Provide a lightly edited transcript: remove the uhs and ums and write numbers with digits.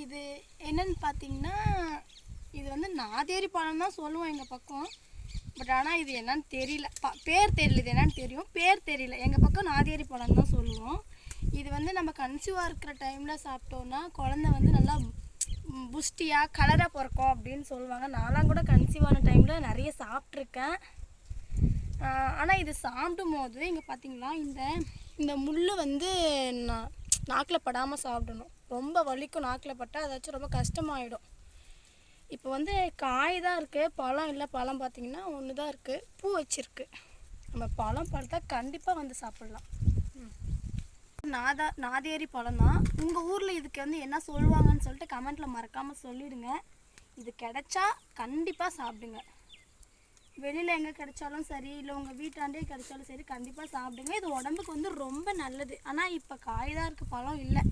இது என்னன்னு பார்த்தீங்கன்னா, இது வந்து நாதேரி பழம் தான் சொல்லுவோம் எங்கள் பக்கம். பட் ஆனால் இது என்னன்னு தெரியல, பேர் தெரியல. இது என்னன்னு தெரியும், பேர் தெரியல. எங்கள் பக்கம் நாதேரி பழம் தான் சொல்லுவோம். இது வந்து நம்ம கன்சீவாக இருக்கிற டைமில் சாப்பிட்டோன்னா குழந்த வந்து நல்லா புஷ்டியாக கலராக பிறக்கும் அப்படின்னு சொல்லுவாங்க. நான்லாம் கூட கன்சீவான டைமில் நிறைய சாப்பிட்ருக்கேன். ஆனால் இது சாப்பிடும் போது இங்கே பார்த்தீங்களா, இந்த முள் வந்து நாக்கில் படாமல் சாப்பிடணும். ரொம்ப வலிக்கும் நாக்கில் பட்டால், அதாச்சும் ரொம்ப கஷ்டமாயிடும். இப்போ வந்து காய் தான் இருக்குது, பழம் இல்லை. பழம் பார்த்திங்கன்னா ஒன்று தான் இருக்குது, பூ வச்சிருக்கு. நம்ம பழம் பார்த்தா கண்டிப்பாக வந்து சாப்பிட்லாம். நாதேரி பழம் தான். உங்கள் ஊரில் இதுக்கு வந்து என்ன சொல்லுவாங்கன்னு சொல்லிட்டு கமெண்ட்டில் மறக்காமல் சொல்லிவிடுங்க. இது கிடைச்சா கண்டிப்பாக சாப்பிடுங்க. வெளியில் எங்கே கிடைச்சாலும் சரி, இல்லை உங்கள் வீட்டாண்டே கிடைச்சாலும் சரி, கண்டிப்பாக சாப்பிடுங்க. இது உடம்புக்கு வந்து ரொம்ப நல்லது. ஆனால் இப்போ காய் தான் இருக்குது, பழம் இல்லை.